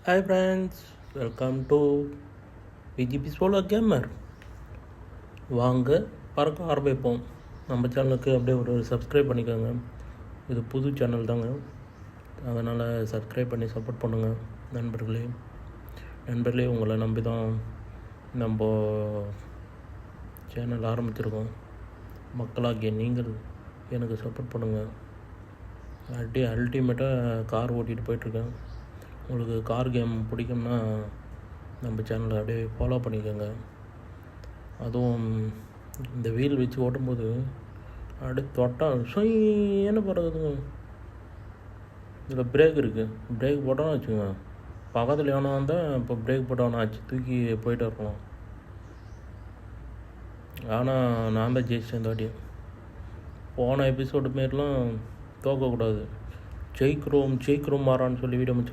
Hi friends, welcome to VGP solo gamer. வாங்க பறக்க ஆரம்பிப்போம். நம்ம சேனலுக்கு அப்படியே ஒரு சப்ஸ்கிரைப் பண்ணிக்கோங்க. இது புது சேனல் தாங்க, அதனால் சப்ஸ்கிரைப் பண்ணி சப்போர்ட் பண்ணுங்கள் நண்பர்களே. உங்களை நம்பி தான் நம்ம சேனல் ஆரம்பிச்சிருக்கோம். மக்களாகிய நீங்கள் எனக்கு சப்போர்ட் பண்ணுங்கள். அல்டிமேட்டாக கார் ஓட்டிகிட்டு போயிட்டுருக்கேன். உங்களுக்கு கார் கேம் பிடிக்கும்னா நம்ம சேனலை அப்படியே ஃபாலோ பண்ணிக்கோங்க. அதுவும் இந்த வீல் வச்சு ஓட்டும்போது அப்படியே தொட்டால் என்ன போகிறதுங்க. இதில் பிரேக் இருக்குது. பிரேக் போட்டோன்னு வச்சுக்கோங்க, பக்கத்தில் எவனா வந்தால் இப்போ பிரேக் போட்டவனா ஆச்சு தூக்கி போயிட்டு இருக்கலாம். ஆனால் நான் தான் ஜெயிச்சேன் இந்த வாட்டி. போன எபிசோடு மாரிலாம் தோக்கக்கூடாது. ஜெயிக்கிறோம் மாறான்னு சொல்லி வீடியோ முடிச்சு